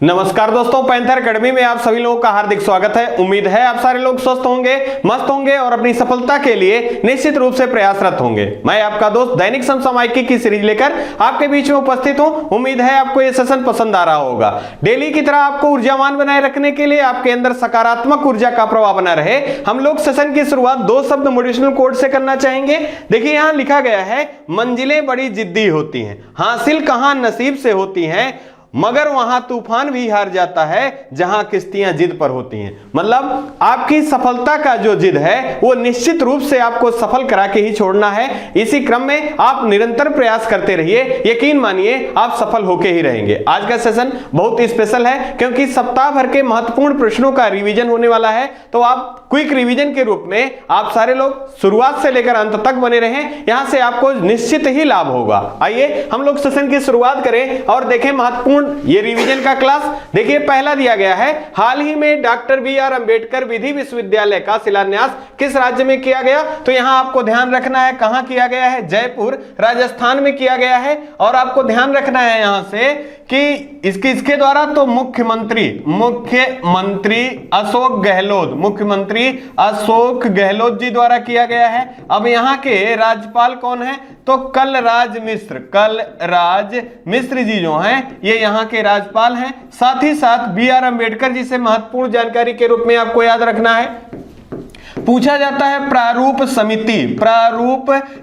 नमस्कार दोस्तों, panther academy में आप सभी लोगों का हार्दिक स्वागत है। उम्मीद है आप सारे लोग स्वस्थ होंगे, मस्त होंगे और अपनी सफलता के लिए निश्चित रूप से प्रयासरत होंगे। मैं आपका दोस्त दैनिक समसामयिकी की सीरीज लेकर आपके बीच में उपस्थित हूं। उम्मीद है आपको ये सेशन पसंद आ रहा होगा। डेली की तरह आपको ऊर्जावान बनाए रखने के लिए, आपके अंदर सकारात्मक ऊर्जा का प्रवाह बना रहे, हम लोग सेशन की शुरुआत दो शब्द मोटिवेशनल कोट से करना चाहेंगे। देखिए यहां लिखा गया है, मंजिलें बड़ी जिद्दी होती हैं, हासिल कहां नसीब से होती हैं, मगर वहां तूफान भी हार जाता है जहां किश्तियां जिद पर होती हैं। मतलब आपकी सफलता का जो जिद है वो निश्चित रूप से आपको सफल करा के ही छोड़ना है। इसी क्रम में आप निरंतर प्रयास करते रहिए, यकीन मानिए आप सफल होके ही रहेंगे। आज का सेशन बहुत स्पेशल है क्योंकि सप्ताह भर के महत्वपूर्ण प्रश्नों का रिवीजन होने वाला है। तो आप क्विक रिवीजन के रूप में आप सारे लोग शुरुआत से लेकर अंत तक बने रहें, यहां से आपको निश्चित ही लाभ होगा। आइए हम लोग सेशन की शुरुआत करें और देखें महत्वपूर्ण ये रिवीजन का क्लास। देखिए पहला दिया गया है, हाल ही में डॉक्टर बी.आर. अंबेडकर विधि विश्वविद्यालय का शिलान्यास किस राज्य में किया गया। तो यहां आपको ध्यान रखना है कहां किया गया है, जयपुर राजस्थान में किया गया है। और आपको ध्यान रखना है यहां से कि इसके द्वारा तो मुख्यमंत्री अशोक गहलोत जी द्वारा किया गया है। अब यहां के राज्यपाल कौन है, तो कलराज मिश्र जी जो हैं ये यहां के राज्यपाल हैं। साथ ही साथ बी.आर. अंबेडकर जी से महत्वपूर्ण जानकारी के रूप में आपको याद रखना है, पूछा जाता है प्रारूप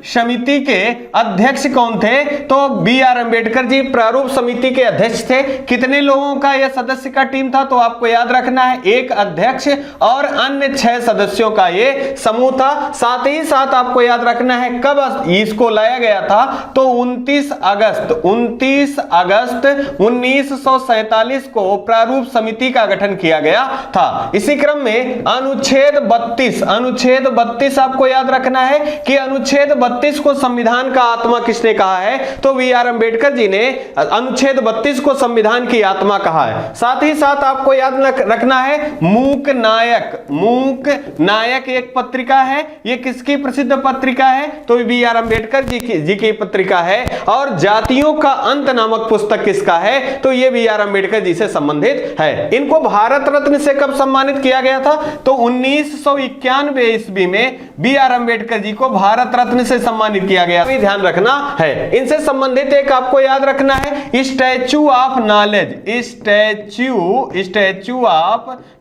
समिति के अध्यक्ष कौन थे। तो बी.आर. अंबेडकर जी प्रारूप समिति के अध्यक्ष थे। कितने लोगों का यह सदस्य का टीम था, तो आपको याद रखना है एक अध्यक्ष और अन्य 6 सदस्यों का ये समूह था। साथ ही साथ आपको याद रखना है कब इसको लाया गया था, तो 29 अगस्त 1947 को प्रारूप समिति का गठन किया गया था। इसी क्रम में अनुच्छेद 32 आपको याद रखना है कि अनुच्छेद 32 को संविधान का आत्मा किसने कहा है, तो बी.आर. अंबेडकर जी ने अनुच्छेद 32 को संविधान की आत्मा कहा है। साथ ही साथ आपको याद रखना है मूक नायक एक पत्रिका है। ये किसकी प्रसिद्ध पत्रिका है, तो बी.आर. अंबेडकर जी की पत्रिका है। और जातियों का अंत नामक पुस्तक किसका है, तो ये बी.आर. अंबेडकर जी से संबंधित है। इनको भारत रत्न से कब सम्मानित किया गया था, तो 1991 ईस्वी में बी.आर. अंबेडकर जी को भारत रत्न से सम्मानित किया गया। तो ध्यान रखना है। इनसे संबंधित एक आपको याद रखना है स्टैच्यू ऑफ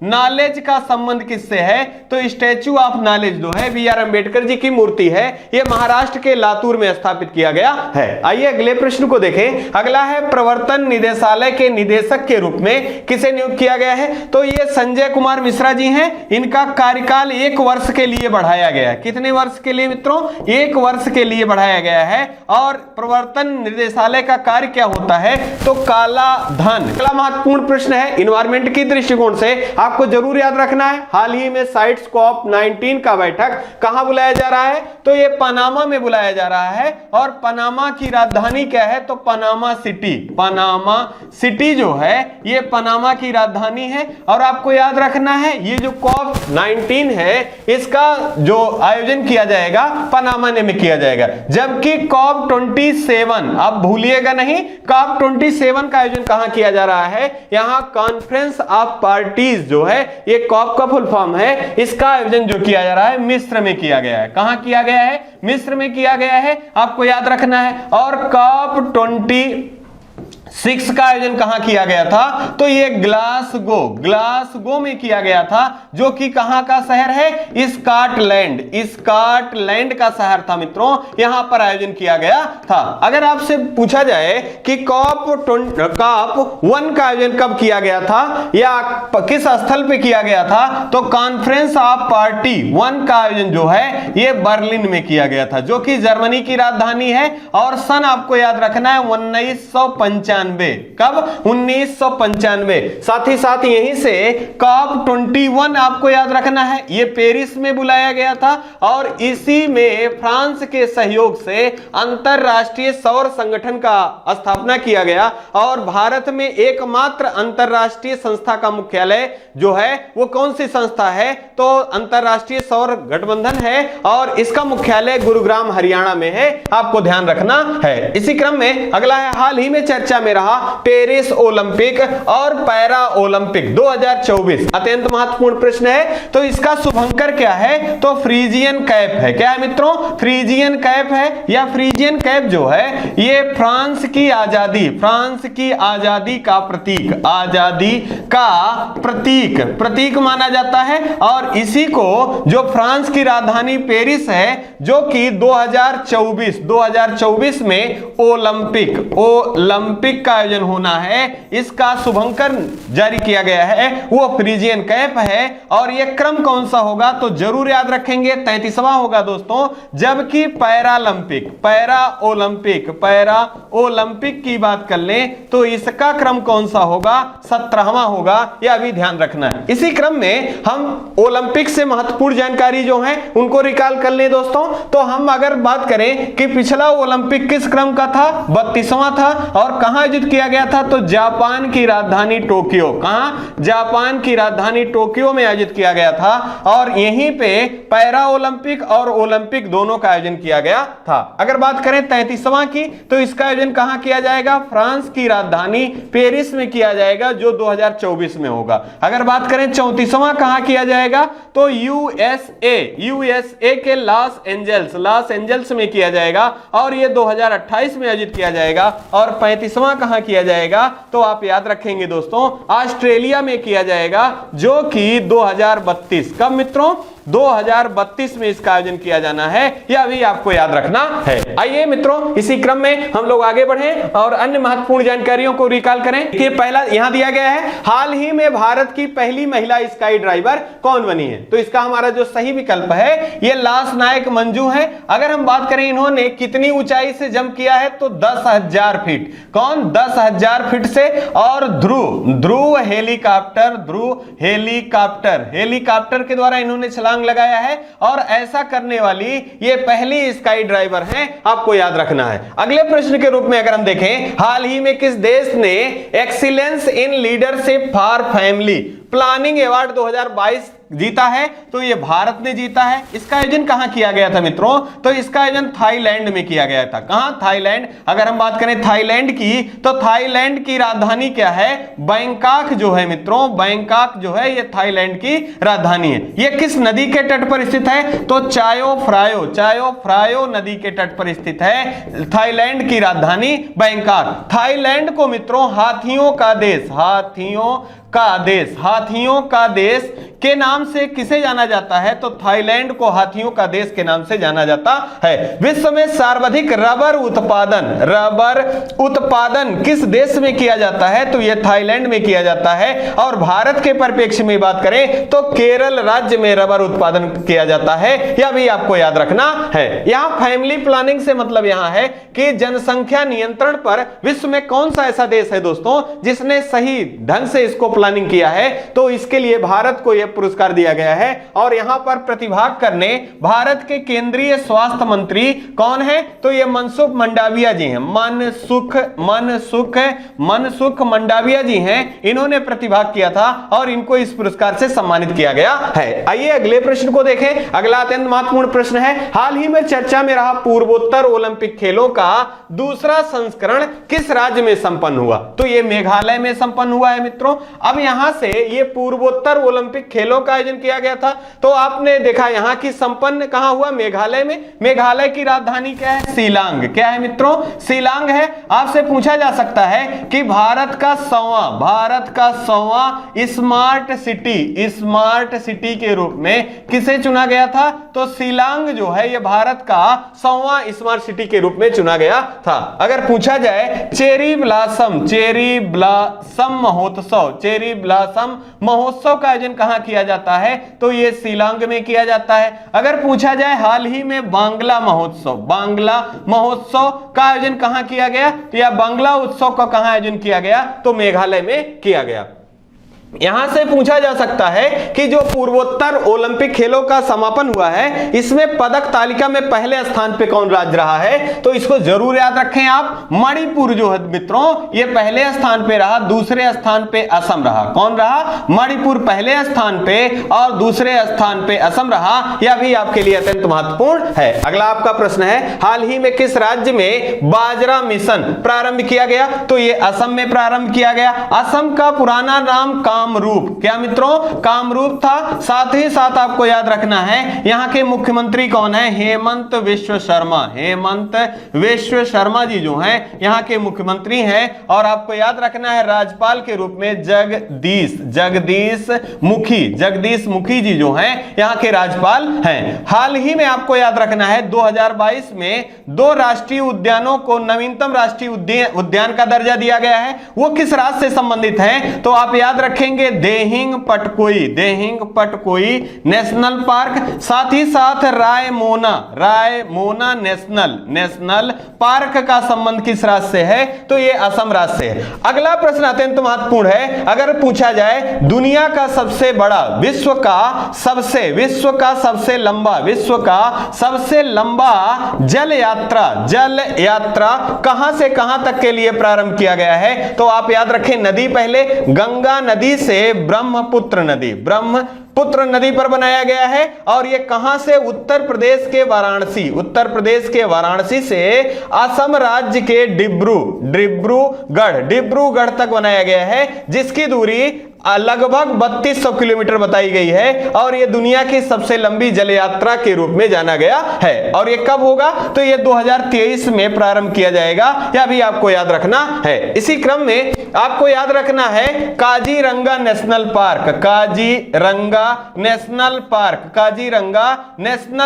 नॉलेज का संबंध किससे है, तो स्टैच्यू ऑफ नॉलेज जो है बी.आर. अंबेडकर जी की मूर्ति है, यह महाराष्ट्र के लातूर में स्थापित किया गया है। आइए अगले प्रश्न को देखें। अगला है प्रवर्तन निदेशालय के निदेशक के रूप में किसे नियुक्त किया गया है, तो ये संजय कुमार मिश्रा जी हैं। इनका कार्यकाल 1 वर्ष के लिए बढ़ाया गया है। कितने वर्ष के लिए मित्रों, 1 वर्ष के लिए बढ़ाया गया है। और प्रवर्तन निदेशालय का कार्य क्या होता है, तो काला धन। अगला महत्वपूर्ण प्रश्न है, इन्वायरमेंट की दृष्टिकोण से आपको जरूर याद रखना है, हाल ही में साइट्स COP19 का बैठक कहां बुलाया जा रहा है, तो ये पनामा में बुलाया जा रहा है। और पनामा की राजधानी क्या है, तो पनामा सिटी जो है ये पनामा की राजधानी है। और आपको याद रखना है ये जो COP19 है इसका जो आयोजन किया जाएगा पनामा में किया जाएगा। जबकि COP27 आप भूलिएगा नहीं, COP27 का आयोजन कहां किया जा रहा है, यहां कॉन्फ्रेंस ऑफ पार्टीज जो है ये COP का फुल फॉर्म है, इसका आयोजन जो किया जा रहा है मिस्र में किया गया है। कहां किया गया है, मिस्र में किया गया है, आपको याद रखना है। और COP26 का आयोजन कहां किया गया था, तो ये ग्लासगो में किया गया था, जो कि कहां का शहर है, स्कॉटलैंड का शहर था मित्रों, यहां पर आयोजन किया गया था। अगर आपसे पूछा जाए कि COP1 का आयोजन कब किया गया था या किस स्थल पे किया गया था, तो कॉन्फ्रेंस ऑफ पार्टी 1 का आयोजन जो है ये बर्लिन में किया गया था, जो कि जर्मनी की राजधानी है। और सन आपको याद रखना है 1995। कब, 1995। साथ ही साथ यहीं से COP21 आपको याद रखना है, ये पेरिस में बुलाया गया था। और इसी में फ्रांस के सहयोग से अंतरराष्ट्रीय सौर संगठन का स्थापना किया गया। और भारत में एकमात्र अंतरराष्ट्रीय संस्था का मुख्यालय जो है वो कौन सी संस्था है, तो अंतरराष्ट्रीय सौर गठबंधन है। और इसका मुख्यालय गुरुग्राम हरियाणा में है, आपको ध्यान रखना है। इसी क्रम में अगला है, हाल ही में चर्चा में में रहा पेरिस ओलंपिक और पैरा ओलंपिक 2024, अत्यंत महत्वपूर्ण प्रश्न है। तो इसका शुभंकर क्या है? तो फ्रीजियन कैप है। क्या है मित्रों? फ्रीजियन कैप है। या फ्रीजियन कैप जो है ये फ्रांस की आजादी का प्रतीक, आजादी का प्रतीक माना जाता है। और इसी को जो फ्रांस की राजधानी पेरिस है, जो कि 2024 में ओलंपिक का आयोजन होना है, इसका शुभंकर जारी किया गया है, वो फ्रीजियन कैप है। और ये क्रम कौन सा होगा? तो जरूर याद रखेंगे 33वां होगा दोस्तों। जबकि पैरा ओलंपिक की बात कर लें तो इसका क्रम कौन सा होगा? 17वां होगा। यह भी ध्यान रखना है। इसी क्रम में हम ओलंपिक से महत्वपूर्ण जानकारी जो है उनको रिकॉल कर लें दोस्तों। तो हम अगर बात करें कि पिछला ओलंपिक किस क्रम का था? 32वां था। और कहां आयोजित किया गया था? तो जापान की राजधानी टोक्यो। कहां? जापान की राजधानी टोक्यो में आयोजित किया गया था। और यहीं पे पैरा ओलंपिक और ओलंपिक दोनों का आयोजन किया गया था। अगर बात करें 33वां की, तो इसका आयोजन कहां किया जाएगा? फ्रांस की राजधानी पेरिस में किया जाएगा, जो 2024 में होगा। अगर बात करें 34वां कहां किया जाएगा? तो यूएसए के लॉस एंजल्स में किया जाएगा, और ये 2028 में आयोजित किया जाएगा। और 35वां कहां किया जाएगा? तो आप याद रखेंगे दोस्तों, ऑस्ट्रेलिया में किया जाएगा, जो कि 2032। कब मित्रों? 2032 में इसका आयोजन किया जाना है। यह भी आपको याद रखना है। आइए मित्रों, इसी क्रम में हम लोग आगे बढ़ें और अन्य महत्वपूर्ण जानकारियों को रिकॉल करें। कि पहला यहां दिया गया है, हाल ही में भारत की पहली महिला स्काई ड्राइवर कौन बनी है? तो इसका हमारा जो सही विकल्प है ये लांस नायक मंजू है। अगर हम बात करें इन्होंने कितनी ऊंचाई से जंप किया है, तो 10,000 फीट। कौन? 10,000 फीट से। और ध्रुव हेलीकॉप्टर के द्वारा इन्होंने छलांग लगाया है। और ऐसा करने वाली ये पहली स्काई ड्राइवर हैं, आपको याद रखना है। अगले प्रश्न के रूप में अगर हम देखें, हाल ही में किस देश ने excellence in leadership for family planning award 2022 जीता है? तो ये भारत ने जीता है। इसका आयोजन कहां किया गया था मित्रों? तो इसका आयोजन थाईलैंड में किया गया था। कहां? थाईलैंड। अगर हम बात करें थाईलैंड की, तो थाईलैंड की राजधानी क्या है? बैंकॉक जो है मित्रों, बैंकॉक जो है ये थाईलैंड की राजधानी है। ये किस नदी के तट पर स्थित है? तो चायो फ्रायो नदी के तट पर स्थित है थाईलैंड की राजधानी बैंकॉक। थाईलैंड को मित्रों हाथियों का देश के नाम से किसे जाना जाता है? तो थाईलैंड को हाथियों का देश के नाम से जाना जाता है। विश्व में सर्वाधिक रबर उत्पादन किस देश में किया जाता है? तो यह थाईलैंड में किया जाता है। और भारत के परिप्रेक्ष्य में बात करें तो केरल राज्य में रबर उत्पादन किया जाता है। यह भी आपको याद रखना है। यहां फैमिली प्लानिंग से मतलब यहां है कि जनसंख्या नियंत्रण पर विश्व में कौन सा ऐसा देश है दोस्तों जिसने सही ढंग से इसको प्लानिंग किया है? तो इसके लिए भारत को यह पुरस्कार दिया गया है। और यहां पर प्रतिभाग करने भारत के केंद्रीय स्वास्थ्य मंत्री कौन है? तो ये मनसुख मंडाविया जी हैं। मनसुख मंडाविया जी हैं। इन्होंने प्रतिभाग किया था और इनको इस पुरस्कार से सम्मानित किया गया है। आइए अगले प्रश्न को देखें। अगला अत्यंत महत्वपूर्ण प्रश्न है, हाल ही में चर्चा में रहा पूर्वोत्तर ओलंपिक खेलों का दूसरा संस्करण किस राज्य में संपन्न हुआ? तो ये मेघालय में संपन्न हुआ है मित्रों। अब यहां से ये पूर्वोत्तर ओलंपिक खेलों का आयोजन किया गया था। तो आपने देखा यहां की संपन्न कहां हुआ? मेघालय में। मेघालय की राजधानी क्या है? शिलांग। क्या है मित्रों? शिलांग है। आपसे पूछा जा सकता है कि भारत का 100वां स्मार्ट सिटी के रूप में किसे चुना गया था? तो शिलांग जो है यह भारत का 100वां स्मार्ट सिटी के रूप में चुना गया था। अगर पूछा जाए चेरी ब्लॉसम महोत्सव का आयोजन कहां किया जाता है? तो यह शिलांग में किया जाता है। अगर पूछा जाए हाल ही में बांग्ला महोत्सव का आयोजन कहां किया गया? या बांग्ला उत्सव का कहां आयोजन किया गया? तो मेघालय में किया गया। यहां से पूछा जा सकता है कि जो पूर्वोत्तर ओलंपिक खेलों का समापन हुआ है, इसमें पदक तालिका में पहले स्थान पे कौन राज्य रहा है, तो इसको जरूर याद रखें आप। मणिपुर जो है मित्रों, ये पहले स्थान पे रहा, दूसरे स्थान पे असम रहा। कौन रहा? मणिपुर पहले स्थान पे और दूसरे स्थान पे असम रहा। यह भी आपके लिए अत्यंत महत्वपूर्ण है। अगला आपका प्रश्न है, हाल ही में किस राज्य में बाजरा मिशन प्रारंभ किया गया, तो ये असम में प्रारंभ किया गया। असम का पुराना नाम कामरूप, क्या मित्रों? कामरूप था। साथ ही साथ आपको याद रखना है, यहाँ के मुख्यमंत्री कौन है? हेमंत विश्व शर्मा। हेमंत विश्व शर्मा जी जो हैं यहाँ के मुख्यमंत्री हैं। और आपको याद रखना है, राज्यपाल के रूप में जगदीश मुखी जी जो हैं यहाँ के राज्यपाल हैं। हाल ही में आपको याद रखना है, 2022 में 2 राष्ट्रीय उद्यानों को नवीनतम राष्ट्रीय उद्यान का दर्जा दिया गया है। वो किस राज्य से संबंधित हैं, तो आप याद रखेंगे देहिंग पटकोई नेशनल पार्क, साथ ही साथ रायमोना नेशनल पार्क का संबंध किस राज्य से है, तो ये असम राज्य से है। अगला प्रश्न अत्यंत महत्वपूर्ण है। अगर पूछा जाए दुनिया का सबसे बड़ा, विश्व का सबसे लंबा जल यात्रा कहां से कहां तक के लिए प्रारंभ किया गया है, तो आप याद रखें नदी, पहले गंगा नदी से ब्रह्मपुत्र नदी पर बनाया गया है। और ये कहां से? उत्तर प्रदेश के वाराणसी से असम राज्य के डिब्रूगढ़ तक बनाया गया है, जिसकी दूरी लगभग 3200 किलोमीटर बताई गई है। और ये दुनिया की सबसे लंबी जल यात्रा के रूप में जाना गया है। और ये कब होगा, तो ये 2023 में प्रारंभ किया जाएगा। यह भी आपको याद रखना है। इसी क्रम में आपको याद रखना है काजीरंगा नेशनल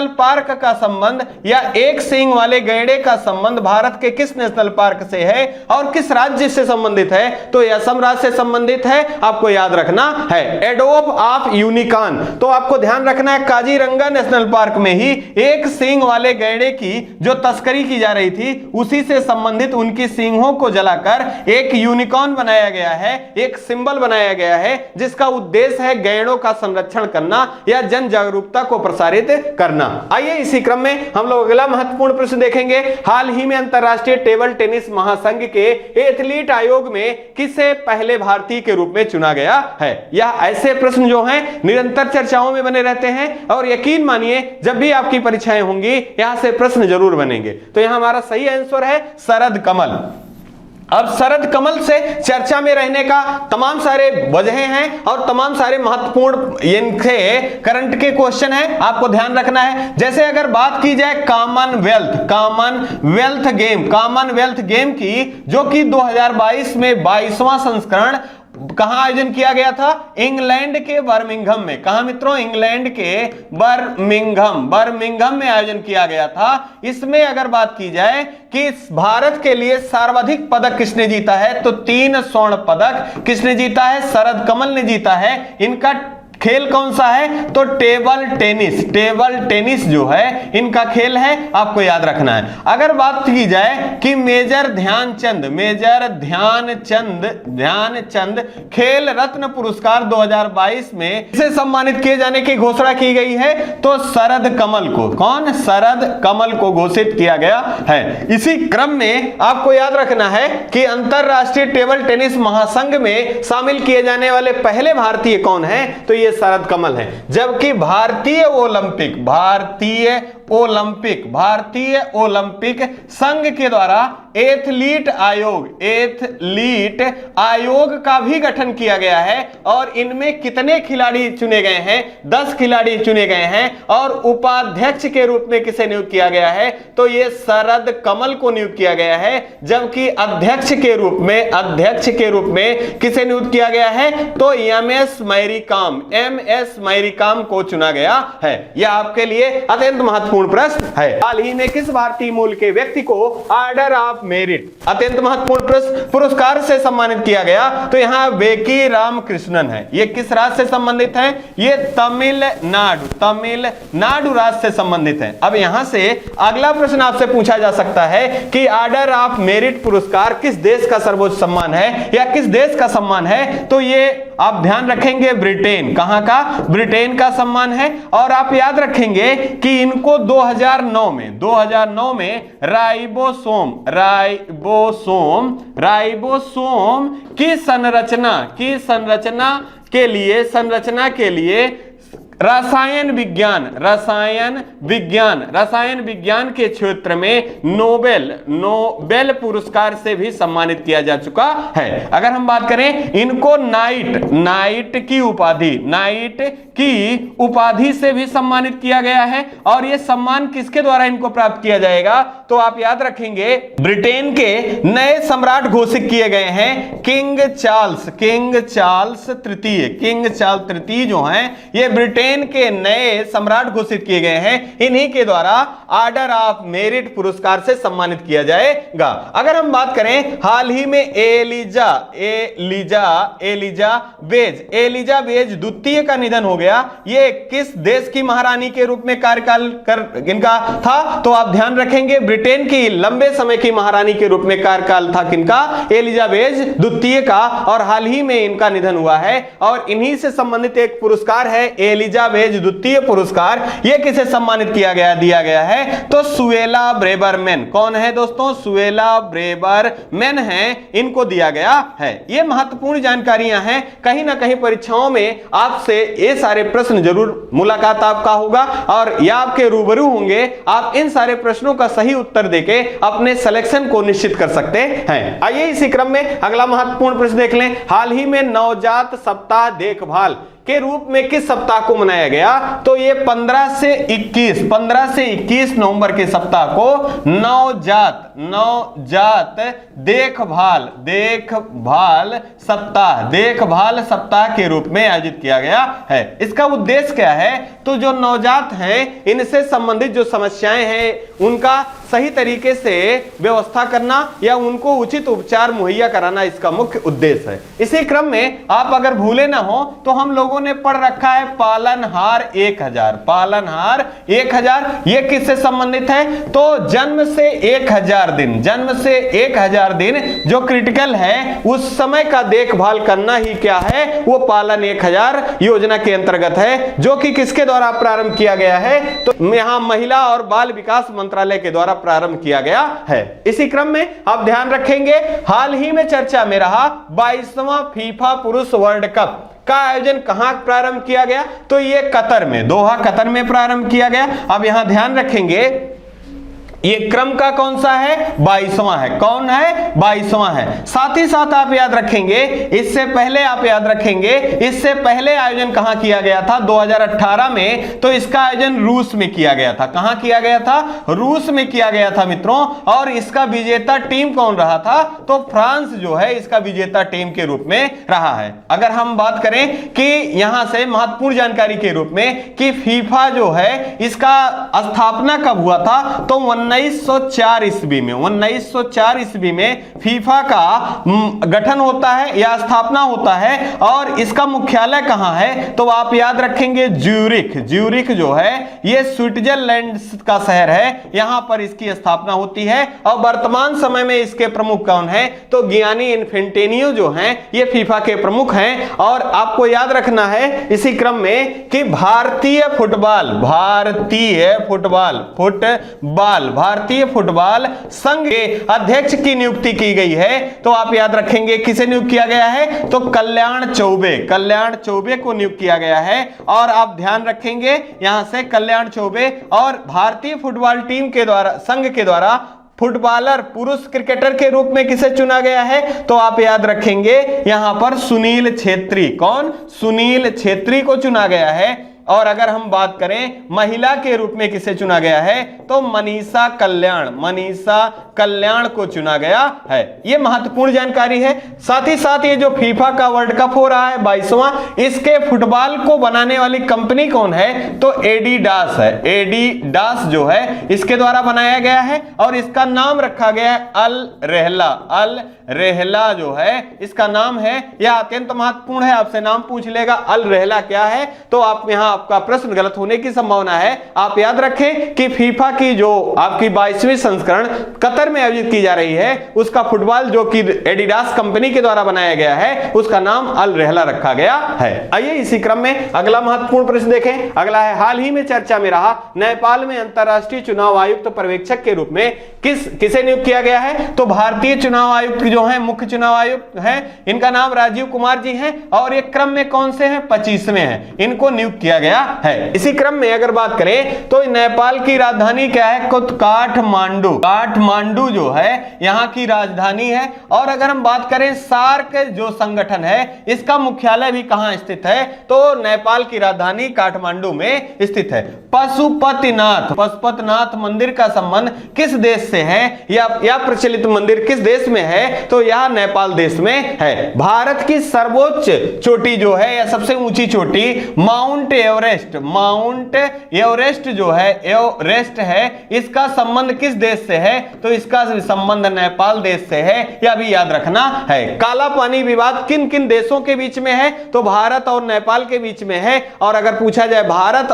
पार्क का संबंध या एक सींग वाले गैंडे का संबंध भारत के किस नेशनल पार्क से है और किस राज्य से संबंधित है, तो यह असम राज्य से संबंधित है। आपको याद रखना है। एडोब ऑफ यूनिकॉर्न, तो आपको ध्यान रखना है काजीरंगा नेशनल पार्क में ही एक सींग वाले गैंडे की जो तस्करी की जा रही थी, उसी से संबंधित उनकी सींगों को जलाकर एक यूनिकॉर्न बनाया गया है, एक सिंबल बनाया गया है, जिसका उद्देश्य है गैंडों का संरक्षण करना या जन जागरूकता को प्रसारित करना। आइए इसी क्रम में हम लोग अगला महत्वपूर्ण प्रश्न देखेंगे। हाल ही में अंतरराष्ट्रीय टेबल टेनिस महासंघ के एथलीट आयोग में किसे पहले भारतीय के रूप में चुना गया है? यह ऐसे प्रश्न जो हैं निरंतर चर्चाओं में बने रहते हैं और यकीन मानिए जब भी आपकी परीक्षाएं होंगी यहां से प्रश्न जरूर बनेंगे। तो यहां हमारा सही आंसर है शरद कमल। अब शरद कमल से चर्चा में रहने का तमाम सारे वजहें हैं और तमाम सारे महत्वपूर्ण इनके करंट के क्वेश्चन हैं, आपको ध्यान रखना है। जैसे अगर बात की जाए कॉमनवेल्थ गेम की, जो कि 2022 में 22वां संस्करण कहां आयोजन किया गया था? इंग्लैंड के बर्मिंघम में। कहां मित्रों? इंग्लैंड के बर्मिंघम में आयोजन किया गया था। इसमें अगर बात की जाए कि भारत के लिए सर्वाधिक पदक किसने जीता है, तो 3 स्वर्ण पदक किसने जीता है? शरद कमल ने जीता है। इनका खेल कौन सा है? तो टेबल टेनिस जो है इनका खेल है, आपको याद रखना है। अगर बात की जाए कि मेजर ध्यानचंद खेल रत्न पुरस्कार 2022 में इसे सम्मानित किए जाने की घोषणा की गई है, तो शरद कमल को घोषित किया गया है। इसी क्रम में आपको याद रखना है कि अंतरराष्ट्रीय टेबल टेनिस महासंघ में शामिल किए जाने वाले पहले भारतीय कौन हैं, तो ये शरद कमल है। जबकि भारतीय ओलंपिक संघ के द्वारा एथलीट आयोग का भी गठन किया गया है और इनमें कितने खिलाड़ी चुने गए हैं? 10 खिलाड़ी चुने गए हैं। और उपाध्यक्ष के रूप में किसे नियुक्त किया गया है, तो ये शरद कमल को नियुक्त किया गया है। जबकि अध्यक्ष के रूप में किसे नियुक्त किया गया है, तो एम एस मैरी कॉम को चुना गया है। यह आपके लिए अत्यंत महत्वपूर्ण महत्वपूर्ण प्रश्न है। हाल ही में किस भारतीय मूल के व्यक्ति को ऑर्डर ऑफ मेरिट, अत्यंत महत्वपूर्ण प्रश्न, पुरस्कार से सम्मानित किया गया? तो यहाँ वेंकी रामकृष्णन है। ये किस राज्य से संबंधित है? ये तमिलनाडु राज्य से संबंधित है। अब यहां से अगला प्रश्न आपसे पूछा जा सकता है कि ऑर्डर ऑफ मेरिट पुरस्कार किस देश का सर्वोच्च सम्मान है या किस देश का सम्मान है? तो ये आप ध्यान रखेंगे ब्रिटेन। कहां का? ब्रिटेन का सम्मान है। और आप याद रखेंगे कि इनको 2009 में राइबोसोम की संरचना के लिए रसायन विज्ञान के क्षेत्र में नोबेल पुरस्कार से भी सम्मानित किया जा चुका है। अगर हम बात करें, इनको नाइट की उपाधि से भी सम्मानित किया गया है। और यह सम्मान किसके द्वारा इनको प्राप्त किया जाएगा? तो आप याद रखेंगे ब्रिटेन के नए सम्राट घोषित किए गए हैं किंग चार्ल्स तृतीय जो हैं, ये ब्रिटेन के नए सम्राट घोषित किए गए हैं। इन्हीं के द्वारा ऑर्डर ऑफ मेरिट पुरस्कार से सम्मानित किया जाएगा। अगर हम बात करें, हाल ही में एलिजा बेज द्वितीय का निधन हो गया। ये किस देश की महारानी के रूप में कार्यकाल इनका था? तो आप ध्यान रखेंगे ब्रिटेन की लंबे समय की महारानी के रूप में कार्यकाल था किनका? एलिजाबेथ द्वितीय का। और हाल ही में इनका निधन हुआ है। और इन्हीं से संबंधित एक पुरस्कार है एलिजाबेथ द्वितीय पुरस्कार। यह किसे सम्मानित दिया गया है? तो सुएला ब्रेबरमैन। कौन है दोस्तों? सुएला ब्रेबरमैन है, इनको दिया गया है। यह महत्वपूर्ण जानकारियां हैं। कहीं ना कहीं परीक्षाओं में आपसे ये सारे प्रश्न जरूर मुलाकात आपका होगा और या आपके रूबरू होंगे। आप इन सारे प्रश्नों का सही उत्तर देके अपने सिलेक्शन को निश्चित कर सकते हैं। आइए इसी क्रम में अगला महत्वपूर्ण प्रश्न देख लें। हाल ही में नवजात सप्ताह देखभाल के रूप में किस सप्ताह को मनाया गया? तो ये 15 से 21 नवंबर के सप्ताह को नवजात देखभाल सप्ताह के रूप में आयोजित किया गया है। इसका उद्देश्य क्या है? तो जो नवजात हैं, इनसे संबंधित जो समस्याएं हैं उनका सही तरीके से व्यवस्था करना या उनको उचित उपचार मुहैया कराना इसका मुख्य उद्देश्य है। इसी क्रम में आप अगर भूले ना हो तो हम लोगों ने पढ़ रखा है पालनहार 1000। ये किससे संबंधित है? तो जन्म से 1000 दिन जो क्रिटिकल है उस समय का देखभाल करना ही क्या है? वो पालन 1000 योजना के अंतर्गत है, जो कि किसके द्वारा प्रारंभ किया गया है? तो यहां महिला और बाल विकास मंत्रालय के द्वारा प्रारंभ किया गया है। इसी क्रम में आप ध्यान रखेंगे, हाल ही में चर्चा में रहा 22वां फीफा पुरुष वर्ल्ड कप का आयोजन कहां प्रारंभ किया गया? तो ये कतर में, दोहा कतर में प्रारंभ किया गया। अब यहां ध्यान रखेंगे ये क्रम का कौन सा है? 22वां है। कौन है? 22वां है। साथ ही साथ आप याद रखेंगे, इससे पहले आयोजन कहां किया गया था? 2018 में। तो इसका आयोजन रूस में किया गया था। कहां किया गया था? रूस में किया गया था मित्रों। और इसका विजेता टीम कौन रहा था? तो फ्रांस जो है इसका विजेता टीम के रूप में रहा है। अगर हम बात करें कि यहां से महत्वपूर्ण जानकारी के रूप में कि फीफा जो है इसका स्थापना कब हुआ था? तो 1904 ईस्वी में फीफा का गठन होता है या स्थापना होता है। और इसका मुख्यालय कहां है? तो आप याद रखेंगे ज्यूरिख जो है ये स्विट्जरलैंड का शहर है, यहां पर इसकी स्थापना होती है। और वर्तमान समय में इसके प्रमुख कौन है? तो गियानी इन्फेंटिनो जो हैं ये फीफा के प्रमुख हैं। और आपको याद रखना है इसी क्रम में कि भारतीय फुटबॉल संघ के अध्यक्ष की नियुक्ति की गई है। तो आप याद रखेंगे किसे नियुक्त किया गया है? तो कल्याण चौबे को नियुक्त किया गया है। और आप ध्यान रखेंगे यहां से कल्याण चौबे और भारतीय फुटबॉल टीम के द्वारा, संघ के द्वारा फुटबॉलर पुरुष क्रिकेटर के रूप में किसे चुना गया है? तो आप याद रखेंगे यहां पर सुनील छेत्री। कौन? सुनील छेत्री को चुना गया है। और अगर हम बात करें महिला के रूप में किसे चुना गया है तो मनीषा कल्याण को चुना गया है। यह महत्वपूर्ण जानकारी है। साथ ही साथ ये जो फीफा का वर्ल्ड कप हो रहा है 22वां, इसके फुटबॉल को बनाने वाली कंपनी कौन है तो एडिडास है। एडिडास जो है इसके द्वारा बनाया गया है और इसका नाम रखा गया है अल रेहला जो है इसका नाम है। यह अत्यंत महत्वपूर्ण है, आपसे नाम पूछ लेगा अल रेहला क्या है तो आप यहां आपका प्रश्न गलत होने की संभावना है। आप याद रखें कि फीफा की जो आपकी 22वीं संस्करण कतर में आयोजित की जा रही है उसका फुटबॉल जो कि एडिडास कंपनी के द्वारा बनाया गया है उसका नाम अल रेहला रखा गया है। आइए इसी क्रम में अगला महत्वपूर्ण प्रश्न देखें। अगला है हाल ही में चर्चा में रहा नेपाल में अंतरराष्ट्रीय चुनाव आयुक्त पर्यवेक्षक के रूप में किसे नियुक्त किया गया है तो भारतीय चुनाव आयुक्त जो है मुख्य चुनाव आयुक्त हैं, इनका नाम राजीव कुमार जी हैं और ये क्रम में कौन से हैं 25वें हैं, इनको नियुक्त किया गया है। इसी क्रम में अगर बात करें तो नेपाल की राजधानी क्या है काठमांडू जो है यहां की राजधानी है। और अगर हम बात करें सार्क जो संगठन है इसका मुख्यालय भी कहां स्थित है तो नेपाल की राजधानी काठमांडू में स्थित है। पशुपतिनाथ मंदिर का संबंध किस देश से है या प्रचलित मंदिर किस देश में है तो यह नेपाल देश में है। भारत की सर्वोच्च चोटी जो है या सबसे ऊंची चोटी माउंट एवरेस्ट जो है एवरेस्ट है, इसका संबंध किस देश से है तो इसका संबंध नेपाल देश से है, यह भी याद रखना है। काला पानी विवाद किन किन देशों के बीच में है तो भारत और नेपाल के बीच में है। और अगर पूछा जाए भारत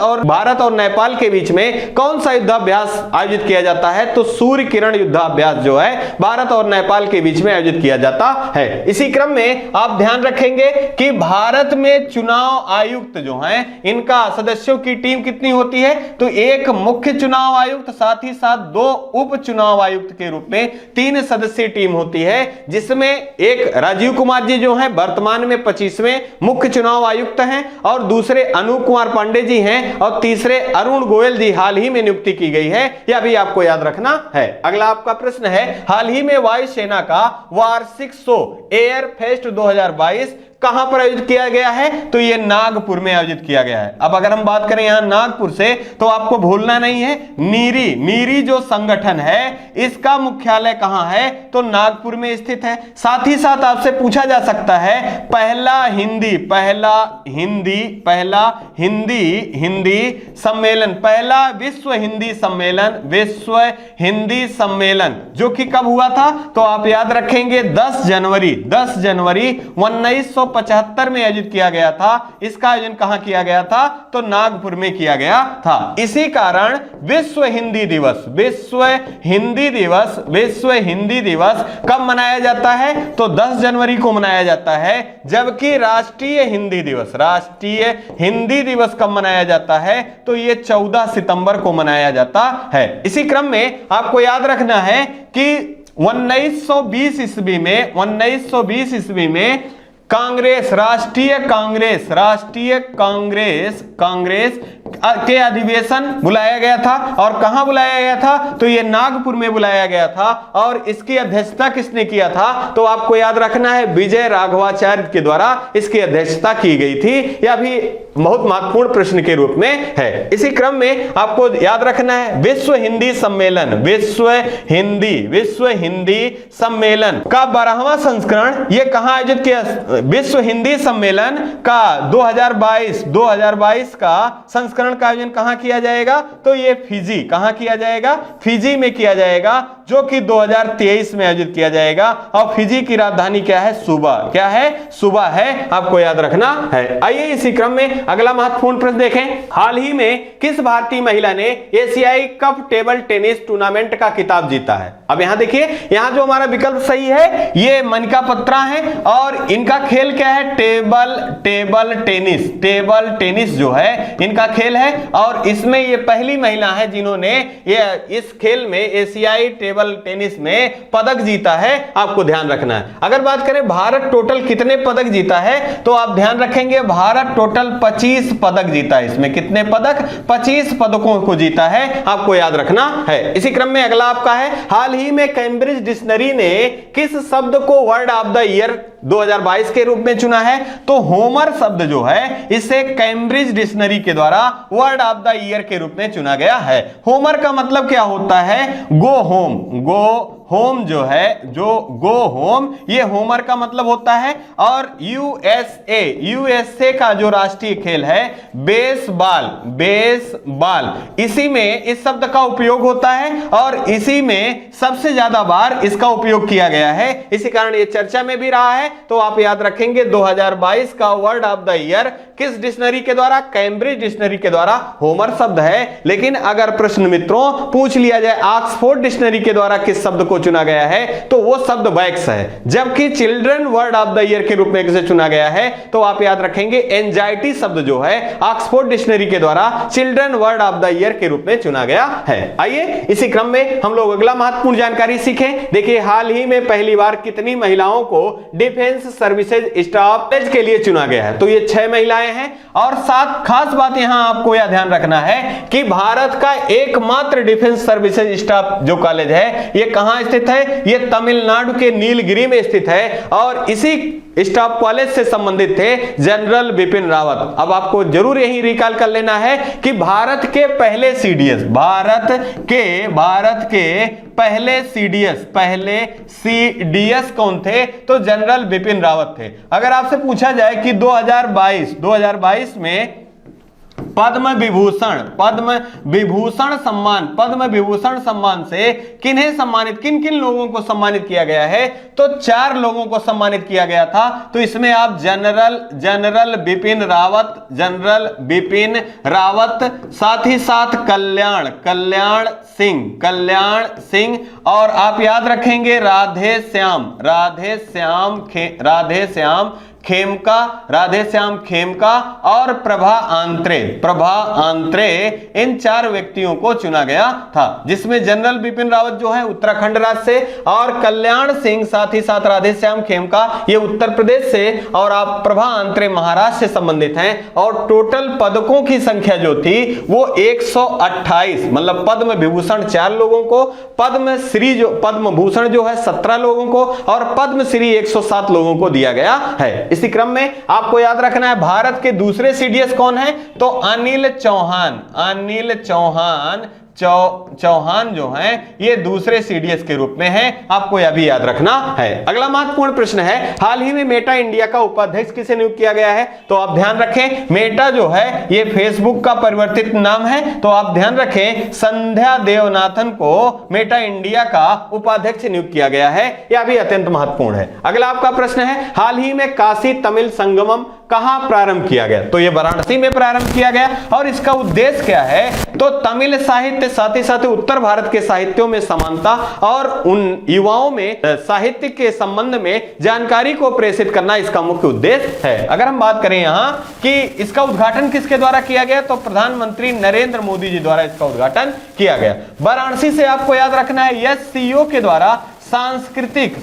और नेपाल के बीच में कौन सा युद्धाभ्यास आयोजित किया जाता है तो सूर्य किरण युद्धाभ्यास जो है भारत और नेपाल के बीच में आयोजित किया जाता है। इसी क्रम में आप ध्यान रखेंगे कि भारत में चुनाव आयुक्त जो हैं इनका सदस्यों की टीम कितनी होती है तो एक मुख्य चुनाव आयुक्त साथ ही साथ 2 उप चुनाव आयुक्त के रूप में 3 सदस्यीय टीम होती है, जिसमें एक राजीव कुमार जी जो हैं वर्तमान में 25वें मुख्य चुनाव आयुक्त हैं और दूसरे अनूप कुमार पांडे जी हैं और तीसरे अरुण गोयल जी हाल ही में नियुक्ति की गई है, यह भी आपको याद रखना है। अगला आपका प्रश्न है हाल ही में वायुसेना का वार्षिक शो एयर फेस्ट 2022 कहां पर आयोजित किया गया है तो यह नागपुर में आयोजित किया गया है। अब अगर हम बात करें यहां नागपुर से तो आपको भूलना नहीं है नीरी जो संगठन है इसका मुख्यालय कहां है तो नागपुर में स्थित है। साथ ही साथ आपसे पूछा जा सकता है पहला विश्व हिंदी सम्मेलन जो कि कब हुआ था तो आप याद रखेंगे 10 जनवरी 1975 में आयोजित किया गया था। इसका आयोजन कहां किया गया था तो नागपुर में किया गया था। इसी कारण विश्व हिंदी दिवस कब मनाया जाता है तो 10 जनवरी को मनाया जाता है, जबकि राष्ट्रीय हिंदी दिवस कब मनाया जाता है तो यह 14 सितंबर को मनाया जाता है। इसी क्रम में आपको याद रखना है कि 1920 ईस्वी में राष्ट्रीय कांग्रेस के अधिवेशन बुलाया गया था और कहां बुलाया गया था तो यह नागपुर में बुलाया गया था और इसकी अध्यक्षता किसने किया था तो आपको याद रखना है विजय राघवाचार्य के द्वारा इसकी अध्यक्षता की गई थी। यह भी बहुत महत्वपूर्ण प्रश्न के रूप में है। इसी क्रम में आपको याद रखना है विश्व हिंदी सम्मेलन का 12वां संस्करण यह कहां आयोजित किया। विश्व हिंदी सम्मेलन का 2022 का संस्करण का आयोजन कहां किया जाएगा तो ये फिजी में किया जाएगा जो कि 2023 में आयोजित किया जाएगा। और फिजी की राजधानी क्या है सुबा है, आपको याद रखना है। आइए इसी क्रम में अगला महत्वपूर्ण प्रश्न देखें। हाल ही में किस भारतीय महिला ने एशियाई कप टेबल टेनिस टूर्नामेंट का खिताब जीता है। अब यहां देखिए, यहां जो हमारा विकल्प सही है ये मनिका बत्रा है और इनका खेल क्या है टेबल टेनिस जो है इनका खेल है और इसमें ये पहली महिला है जिन्होंने ये इस खेल में एशियाई टेबल टेनिस में पदक जीता है, आपको ध्यान रखना है। अगर बात करें भारत टोटल कितने पदक जीता है तो आप ध्यान रखेंगे भारत टोटल 25 पदक जीता है। इसमें कितने पदक 25 पदकों को जीता है, आपको याद रखना है। इसी क्रम में अगला आपका है हाल ही में कैम्ब्रिज डिक्शनरी ने किस शब्द को वर्ड ऑफ द ईयर 2022 के रूप में चुना है। तो होमर शब्द जो है इसे कैम्ब्रिज डिक्शनरी के द्वारा वर्ड ऑफ द ईयर के रूप में चुना गया है। होमर का मतलब क्या होता है? Go home. गो होम जो है, जो गो होम, ये होमर का मतलब होता है। और यूएसए का जो राष्ट्रीय खेल है बेसबॉल, बेसबॉल, इसी में इस शब्द का उपयोग होता है और इसी में सबसे ज्यादा बार इसका उपयोग किया गया है। इसी कारण ये चर्चा में भी रहा है। तो आप याद रखेंगे 2022 का वर्ड ऑफ द ईयर किस डिक्शनरी के द्वारा? कैम्ब्रिज डिक्शनरी के द्वारा होमर शब्द है। लेकिन अगर प्रश्न मित्रों पूछ लिया जाए ऑक्सफोर्ड डिक्शनरी के द्वारा किस शब्द को चुना गया है, तो वो शब्द वैक्स है। जबकि children word of the year के रूप में किसे चुना गया है? तो आप याद रखेंगे एंजाइटी शब्द जो है ऑक्सफोर्ड डिक्शनरी के द्वारा children word of the year के रूप में चुना गया है। आइए इसी क्रम में हम लोग अगला महत्वपूर्ण जानकारी सीखें। देखिए हाल ही में पहली बार कितनी महिलाओं को डिफेंस सर्विसेज स्टाफ के लिए चुना गया है? तो ये 6 महिलाएं हैं। और साथ खास बात यहां आपको यह ध्यान रखना है कि भारत का एकमात्र डिफेंस सर्विसेज स्टाफ जो कॉलेज है ये कहां स्थित है? ये तमिलनाडु के नीलगिरी में स्थित है। और इसी स्टाफ कॉलेज से संबंधित थे जनरल बिपिन रावत। अब आपको जरूर यही रिकॉल कर लेना है कि भारत के पहले सीडीएस, भारत के पहले सीडीएस कौन थे? तो जनरल बिपिन रावत थे। अगर आपसे पूछा जाए कि 2022 में पद्म विभूषण सम्मान से किन्हें सम्मानित, किन किन लोगों को सम्मानित किया गया है? तो 4 लोगों को सम्मानित किया गया था। तो इसमें आप जनरल बिपिन रावत, साथ ही साथ कल्याण सिंह, और आप याद रखेंगे राधे श्याम खेमका और प्रभा आंत्रे, इन 4 व्यक्तियों को चुना गया था। जिसमें जनरल बिपिन रावत जो है उत्तराखंड राज्य से, और कल्याण सिंह साथ ही साथ राधे श्याम खेमका ये उत्तर प्रदेश से, और आप प्रभा आंत्रे महाराष्ट्र से संबंधित हैं। और टोटल पदकों की संख्या जो थी वो 128, मतलब पद्म विभूषण 4 लोगों को, पद्म भूषण जो है 17 लोगों को, और पद्मश्री 107 लोगों को दिया गया है। इसी क्रम में आपको याद रखना है भारत के दूसरे सीडीएस कौन है? तो अनिल चौहान जो हैं ये दूसरे सीडीएस के रूप में हैं। आपको यह भी याद रखना है। अगला महत्वपूर्ण प्रश्न है, हाल ही में मेटा इंडिया का उपाध्यक्ष किसे नियुक्त किया गया है? तो आप ध्यान रखें मेटा जो है ये फेसबुक का परिवर्तित नाम है। तो आप ध्यान रखें संध्या देवनाथन को मेटा इंडिया का उपाध्यक्ष नियुक्त किया गया है। यह भी अत्यंत महत्वपूर्ण है। अगला आपका प्रश्न है, हाल ही में काशी तमिल संगमम कहां प्रारंभ किया गया? तो यह वाराणसी में प्रारंभ किया गया। और इसका उद्देश्य क्या है? तो तमिल साहित्य साथ ही साथ उत्तर भारत के साहित्यों में समानता और उन युवाओं में साहित्य के संबंध में जानकारी को प्रेषित करना इसका मुख्य उद्देश्य है। अगर हम बात करें यहां कि इसका उद्घाटन किसके द्वारा किया गया, तो प्रधानमंत्री नरेंद्र मोदी जी द्वारा इसका उद्घाटन किया गया। वाराणसी से आपको याद रखना है एससीओ के द्वारा सांस्कृतिक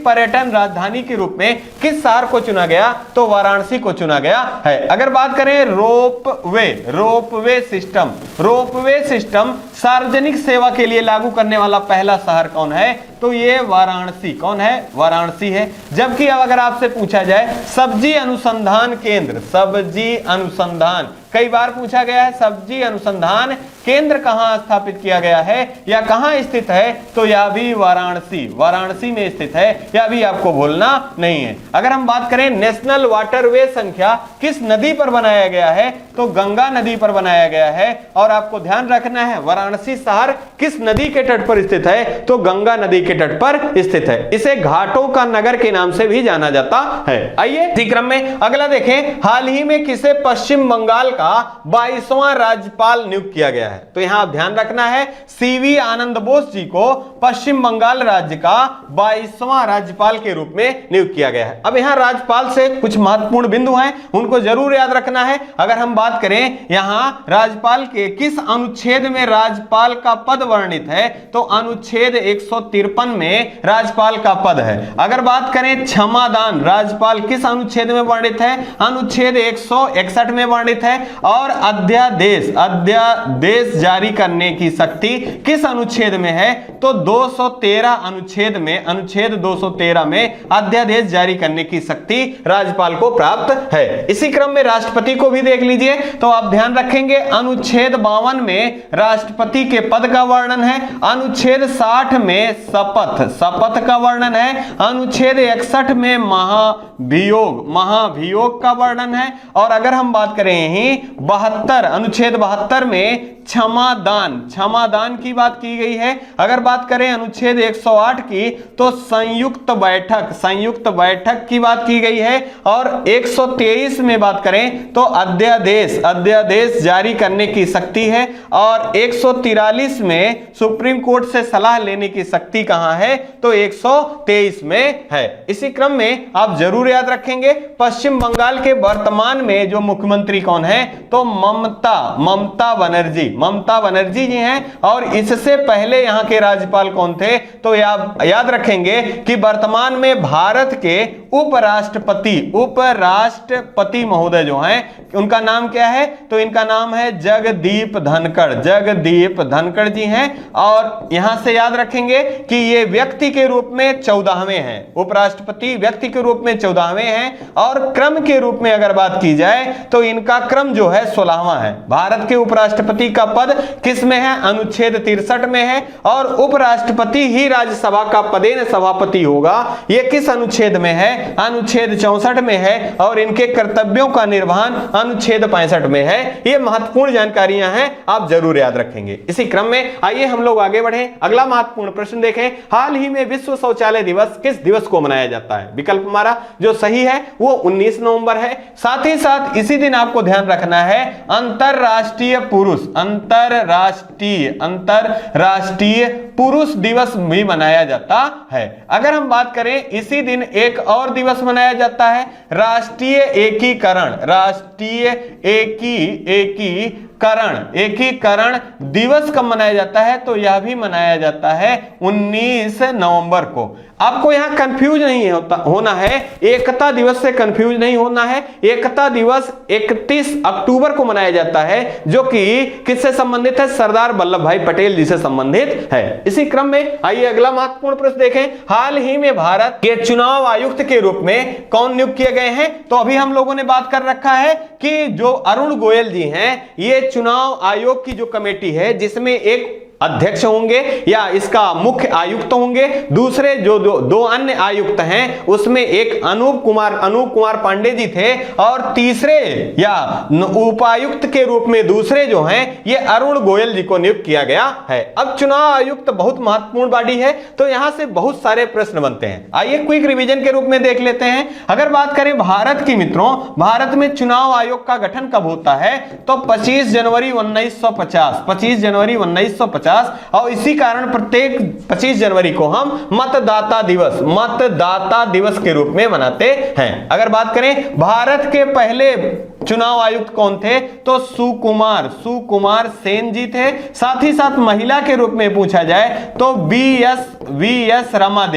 पर्यटन राजधानी के रूप में किस शहर को चुना गया? तो वाराणसी को चुना गया है। अगर बात करें रोपवे सिस्टम सार्वजनिक सेवा के लिए लागू करने वाला पहला शहर कौन है? तो ये वाराणसी कौन है? वाराणसी है। जबकि अब अगर आपसे पूछा जाए सब्जी अनुसंधान केंद्र, कई बार पूछा गया है सब्जी अनुसंधान केंद्र कहां स्थापित किया गया है या कहां स्थित है? तो यह भी वाराणसी में स्थित है। यह भी आपको भूलना नहीं है। अगर हम बात करें नेशनल वाटरवे संख्या किस नदी पर बनाया गया है? तो गंगा नदी पर बनाया गया है। और आपको ध्यान रखना है वाराणसी शहर किस नदी के तट पर स्थित है? तो गंगा नदी के तट पर स्थित है। इसे घाटों का नगर के नाम से भी जाना जाता है। आइए इसी क्रम में अगला देखें, हाल ही में किसे पश्चिम बंगाल का 22वां राज्यपाल नियुक्त किया गया है? तो यहां आप ध्यान रखना है सीवी आनंद बोस जी को पश्चिम बंगाल राज्य का 22वां राज्यपाल के रूप में नियुक्त किया गया है। अब यहां राज्यपाल से कुछ महत्वपूर्ण बिंदु हैं, उनको जरूर याद रखना है। अगर हम बात करें यहां राज्यपाल के किस अनुच्छेद में राज्यपाल का पद वर्णित है? तो अनुच्छेद 153 में राज्यपाल का पद है। अगर बात करें क्षमादान, राज्यपाल किस अनुच्छेद में वर्णित है? अनुच्छेद 161 में वर्णित है। और अध्यादेश जारी करने की शक्ति किस अनुच्छेद में है? तो 213 अनुच्छेद में, अनुच्छेद 213 में अध्यादेश जारी करने की शक्ति राज्यपाल को प्राप्त है। इसी क्रम में राष्ट्रपति को भी देख लीजिए, तो आप ध्यान रखेंगे अनुच्छेद 52 में राष्ट्रपति के पद का वर्णन है, अनुच्छेद 60 में शपथ का वर्णन है, अनुच्छेद 61 में महाभियोग का वर्णन है, और अगर हम बात करें यही 72 अनुच्छेद 72 में क्षमादान की बात की गई है। अगर बात करें अनुच्छेद 108 की तो संयुक्त बैठक की बात की गई है, और 123 में बात करें तो अध्यादेश जारी करने की शक्ति है, और 143 में सुप्रीम कोर्ट से सलाह लेने की शक्ति कहां है? तो 123 में है। इसी क्रम में आप जरूर याद रखेंगे पश्चिम बंगाल के वर्तमान में जो मुख्यमंत्री कौन है? तो ममता बनर्जी जी हैं, और इससे पहले यहां के राज्यपाल कौन थे? तो याद रखेंगे कि वर्तमान में भारत के उपराष्ट्रपति महोदय जो हैं उनका नाम क्या है? तो इनका नाम है जगदीप धनखड़ जी हैं, और यहां से याद रखेंगे कि ये व्यक्ति के रूप में 14वें हैं, उपराष्ट्रपति व्यक्ति के रूप में 14वें हैं, और क्रम के रूप में अगर बात की जाए तो इनका क्रम जो है 16वां है। भारत के उपराष्ट्रपति का पद किस में है? अनुच्छेद 63 में है, और उपराष्ट्रपति ही राज्यसभा का पदेन सभापति होगा, यह किस अनुच्छेद में है? अनुच्छेद 64 में है, और इनके कर्तव्यों का निर्वहन अनुच्छेद 65 में है। ये महत्वपूर्ण जानकारियां हैं, आप जरूर याद रखेंगे। इसी क्रम में आइए हम लोग आगे बढ़े, अगला महत्वपूर्ण प्रश्न देखें। हाल ही में विश्व शौचालय दिवस किस दिवस को मनाया जाता है? विकल्प हमारा जो सही है वो 19 नवंबर है। साथ ही साथ इसी दिन आपको ध्यान रखना है अंतरराष्ट्रीय पुरुष दिवस भी मनाया जाता है। अगर हम बात करें इसी दिन एक और दिवस मनाया जाता है, राष्ट्रीय एकीकरण दिवस कब मनाया जाता है? तो यह भी मनाया जाता है 19 नवंबर को। आपको यहां कंफ्यूज नहीं होना है, एकता दिवस से कंफ्यूज नहीं होना है। एकता दिवस 31 अक्टूबर को मनाया जाता है, जो कि किससे संबंधित है? सरदार वल्लभ भाई पटेल जी से संबंधित है। इसी क्रम में आइए अगला महत्वपूर्ण प्रश्न देखें। हाल ही में भारत के चुनाव आयुक्त के रूप में कौन नियुक्त किए गए हैं? तो अभी हम लोगों ने बात कर रखा है कि जो अरुण गोयल जी हैं, ये चुनाव आयोग की जो कमेटी है जिसमें एक अध्यक्ष होंगे या इसका मुख्य आयुक्त होंगे, दूसरे जो दो अन्य आयुक्त हैं उसमें एक अनूप कुमार पांडे जी थे, और तीसरे या उपायुक्त के रूप में दूसरे जो हैं ये अरुण गोयल जी को नियुक्त किया गया है। अब चुनाव आयुक्त बहुत महत्वपूर्ण बॉडी है, तो यहां से बहुत सारे प्रश्न बनते हैं। आइए क्विक रिवीजन के रूप में देख लेते हैं। अगर बात करें भारत की मित्रों, भारत में चुनाव आयोग का गठन कब होता है? तो 25 जनवरी 1950, और इसी कारण प्रत्येक 25 जनवरी को हम मतदाता दिवस के रूप में मनाते हैं। अगर बात करें भारत के पहले चुनाव आयुक्त कौन थे? तो सुकुमार सेन जी थे। साथ ही साथ महिला के रूप में पूछा जाए तो वी.एस. रमा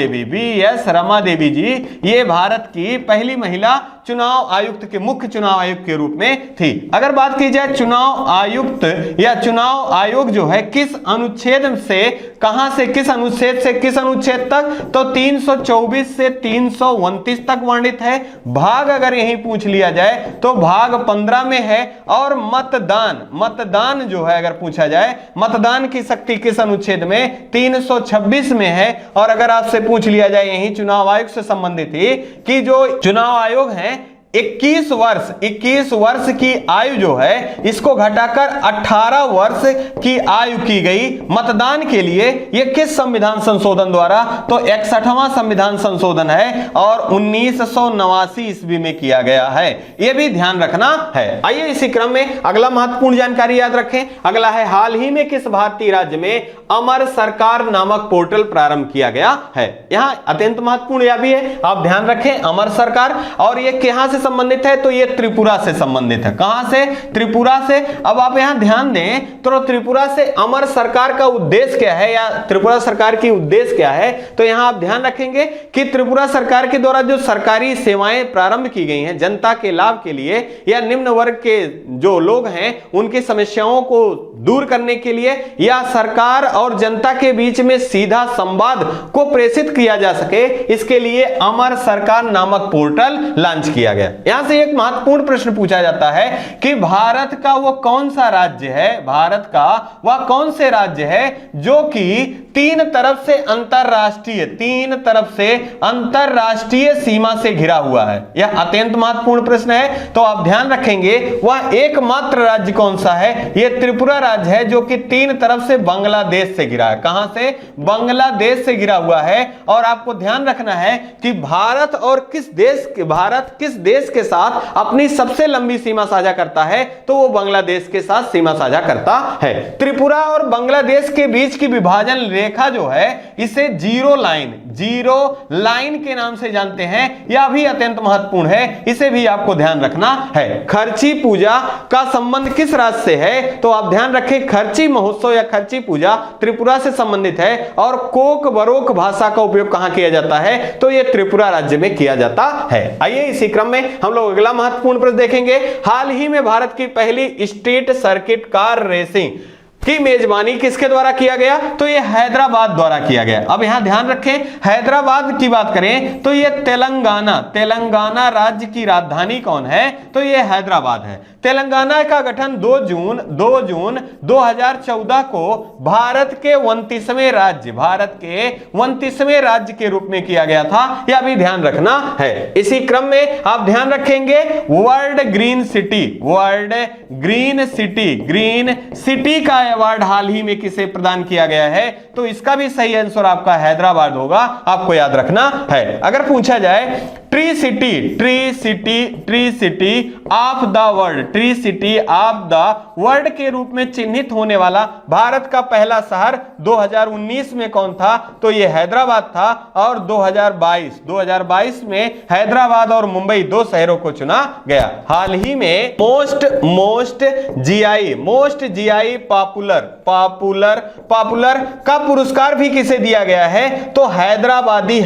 देवी जी, ये भारत की पहली महिला चुनाव आयुक्त के मुख्य चुनाव आयुक्त के रूप में थी। अगर बात की जाए चुनाव आयुक्त या चुनाव आयोग जो है किस अनुच्छेद से कहां से किस अनुच्छेद तक? तो 324 से 329 तक वर्णित है। भाग अगर यही पूछ लिया जाए तो भाग 15 में है, और मतदान जो है अगर पूछा जाए मतदान की शक्ति किस अनुच्छेद में? 326 में है। और अगर आपसे पूछ लिया जाए यही चुनाव आयोग से संबंधित ही कि जो चुनाव आयोग है 21 वर्ष की आयु जो है इसको घटाकर 18 वर्ष की आयु की गई मतदान के लिए। यह किस संविधान संशोधन द्वारा? तो 61वां संविधान संशोधन है, और 1989 ईस्वी में किया गया है। यह भी ध्यान रखना है। आइए इसी क्रम में अगला महत्वपूर्ण जानकारी याद रखें। अगला है हाल ही में किस भारतीय राज्य में अमर सरकार नामक पोर्टल प्रारंभ किया गया है? यहां अत्यंत महत्वपूर्ण यह भी है, आप ध्यान रखें अमर सरकार, और यह कहां से संबंधित है? तो ये त्रिपुरा से संबंधित है। कहां से? त्रिपुरा से। अब आप यहां ध्यान दें तो त्रिपुरा से अमर सरकार का उद्देश्य क्या है, या त्रिपुरा सरकार की उद्देश्य क्या है? तो यहां आप ध्यान रखेंगे कि त्रिपुरा सरकार के द्वारा जो सरकारी सेवाएं प्रारंभ की गई हैं जनता के लाभ के लिए या निम्न वर्ग के जो लोग हैं उनकी समस्याओं को दूर करने के लिए या सरकार और जनता के बीच में सीधा संवाद को प्रेषित किया जा सके, इसके लिए अमर सरकार नामक पोर्टल लॉन्च किया गया। यहां से एक महत्वपूर्ण प्रश्न पूछा जाता है कि भारत का वो कौन सा राज्य है, भारत का वह कौन से राज्य है जो कि तीन तरफ से अंतरराष्ट्रीय सीमा से घिरा हुआ है? यह अत्यंत महत्वपूर्ण प्रश्न है। तो आप ध्यान रखेंगे वह एकमात्र राज्य कौन सा है? यह त्रिपुरा राज्य है जो कि तीन तरफ से बांग्लादेश से घिरा है। कहां से? बांग्लादेश से घिरा हुआ है। और आपको ध्यान रखना है कि भारत किस देश के साथ अपनी सबसे लंबी सीमा साझा करता है? तो वो बांग्लादेश के साथ सीमा साझा करता है। त्रिपुरा और बांग्लादेश के बीच की विभाजन रेखा जो है इसे जीरो लाइन के नाम से जानते हैं। यह भी अत्यंत महत्वपूर्ण है, इसे भी आपको ध्यान रखना है। खर्ची पूजा का संबंध किस राज्य से है? तो आप ध्यान रखें खर्ची महोत्सव या खर्ची पूजा त्रिपुरा से संबंधित है। और कोक बरोक भाषा का उपयोग कहां किया जाता है? तो यह त्रिपुरा राज्य में किया जाता है। आइए इसी क्रम में हम लोग अगला महत्वपूर्ण प्रश्न देखेंगे। हाल ही में भारत की पहली स्ट्रीट सर्किट कार रेसिंग की मेजबानी किसके द्वारा किया गया? तो ये हैदराबाद द्वारा किया गया। अब यहां ध्यान रखें दूसरी की बात करें तो ये तेलंगाना राज्य की राजधानी कौन है? तो ये हैदराबाद है। तेलंगाना का गठन 2 जून 2014 को भारत के 29वें राज्य के रूप में किया गया था। यह भी ध्यान रखना है। इसी क्रम में आप ध्यान रखेंगे वर्ल्ड ग्रीन सिटी का अवार्ड हाल ही में किसे प्रदान किया गया है? तो इसका भी सही आंसर आपका हैदराबाद होगा, आपको याद रखना है। अगर पूछा जाए tree city of the world के रूप में चिन्हित होने वाला भारत का पहला शहर 2019 में कौन था? तो यह हैदराबाद था। और 2022 में हैदराबाद और मुंबई 2 शहरों को चुना गया। हाल ही में मोस्ट जीआई पॉपुलर का पुरस्कार भी किसे दिया गया है? तो हैदराबादी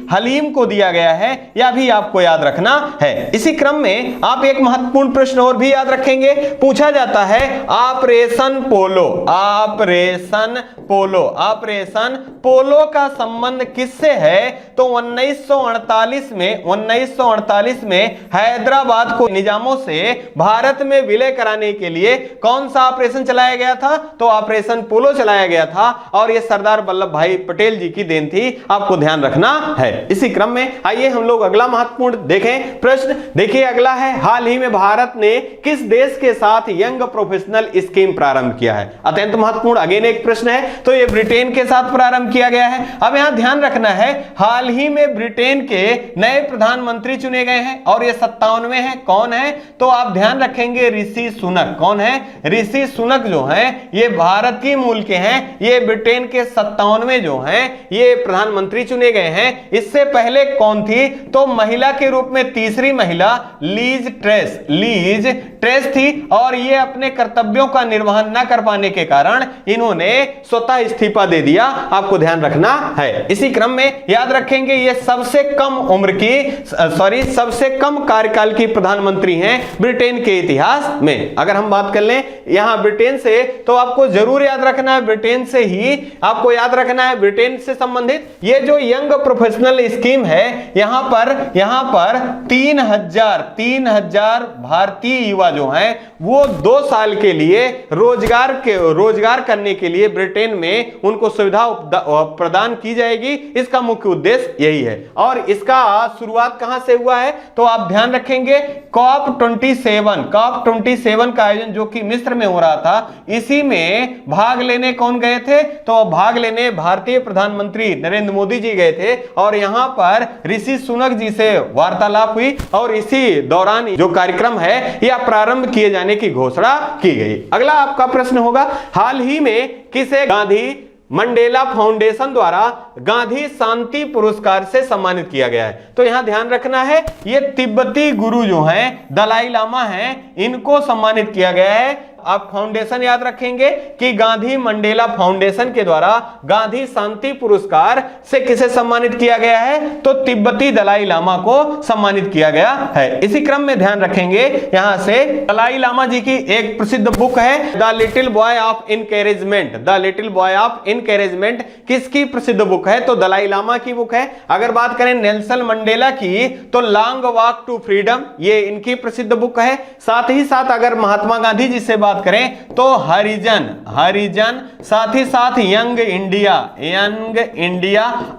हलीम को दिया गया है। यह भी आपको याद रखना है। इसी क्रम में आप एक महत्वपूर्ण प्रश्न और भी याद रखेंगे। पूछा जाता है ऑपरेशन पोलो का संबंध किससे है? तो 1948 में हैदराबाद को निजामों से भारत में विलय कराने के लिए कौन सा ऑपरेशन चलाया गया था? तो ऑपरेशन पोलो चलाया गया था। और यह सरदार वल्लभ भाई पटेल जी की देन थी, आपको ध्यान रखना है। इसी क्रम में आइए हम लोग अगला महत्वपूर्ण देखें प्रश्न। देखिए अगला है हाल ही में भारत ने किस देश के साथ यंग प्रोफेशनल स्कीम प्रारंभ किया है? अत्यंत महत्वपूर्ण अगेन एक प्रश्न है। तो यह ब्रिटेन के साथ प्रारंभ किया गया है। अब यहां ध्यान रखना है हाल ही में ब्रिटेन के नए प्रधानमंत्री चुने गए हैं और ये 97वें हैं। कौन है? तो आप ध्यान रखेंगे ऋषि सुनक। कौन है? ऋषि सुनक जो है ये भारत की मूल के हैं। ये ब्रिटेन के 97वें जो हैं ये प्रधानमंत्री चुने गए हैं। इससे पहले कौन थी? तो महिला के रूप में तीसरी महिला लीज ट्रेस थी। और ये अपने कर्तव्यों का निर्वहन न कर पाने के कारण इन्होंने स्वतः इस्तीफा दे दिया, आपको ध्यान रखना है। इसी क्रम में याद रखेंगे ये सबसे कम कार्यकाल की प्रधानमंत्री हैं ब्रिटेन के इतिहास में। अगर हम बात कर लें यहां ब्रिटेन से तो आपको जरूर याद रखना है ब्रिटेन से संबंधित ये जो यंग प्रोफेशनल स्कीम है यहां पर 3000 भारतीय युवा जो हैं वो 2 साल के लिए रोजगार करने के लिए ब्रिटेन में उनको सुविधा प्रदान की जाएगी। इसका मुख्य उद्देश्य यही है। और इसका शुरुआत कहां से हुआ है? तो आप ध्यान रखेंगे COP27 का आयोजन जो कि मिस्र में हो रहा था, इसी में भाग लेने कौन गए थे? तो भाग लेने भारतीय प्रधानमंत्री नरेंद्र मोदी जी गए थे। और यहां पर ऋषि सुनक जी से वार्तालाप हुई और इसी दौरान जो कार्यक्रम है यह प्रारंभ किए जाने की घोषणा की गई। अगला आपका प्रश्न होगा हाल ही में किसे मंडेला फाउंडेशन द्वारा गांधी शांति पुरस्कार से सम्मानित किया गया है। तो यहां ध्यान रखना है, ये तिब्बती गुरु जो हैं, दलाई लामा हैं, इनको सम्मानित किया गया है। आप फाउंडेशन याद रखेंगे कि गांधी मंडेला फाउंडेशन के द्वारा गांधी शांति पुरस्कार से किसे सम्मानित किया गया है? तो तिब्बती दलाई लामा को सम्मानित किया गया है। इसी क्रम में ध्यान रखेंगे, यहां से दलाई लामा जी की एक प्रसिद्ध बुक है the little boy of encouragement. The little boy of encouragement किसकी प्रसिद्ध बुक है? तो दलाई लामा की बुक है। अगर बात करें नेल्सन मंडेला की, तो लॉन्ग वॉक टू फ्रीडम, ये इनकी प्रसिद्ध बुक है। साथ ही साथ अगर महात्मा गांधी जी से बात करें तो हरिजन, साथ ही साथ यंग इंडिया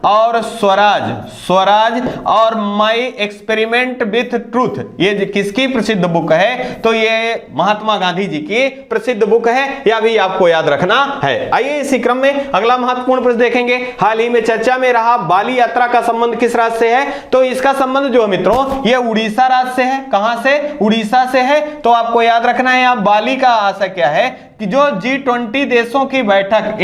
और स्वराज और माई एक्सपेरिमेंट विथ ट्रूथ, ये किसकी प्रसिद्ध बुक है? तो ये महात्मा गांधी जी की प्रसिद्ध बुक है, यह भी आपको याद रखना है। आइए इसी क्रम में अगला महत्वपूर्ण प्रश्न देखेंगे। हाल ही में चर्चा में रहा बाली यात्रा का संबंध किस राज्य से है? तो इसका संबंध जो है मित्रों, ये उड़ीसा राज्य से है। कहां से? उड़ीसा से है। तो आपको याद रखना है, यहां बाली का आशय क्या है कि जो G20 देशों की बैठक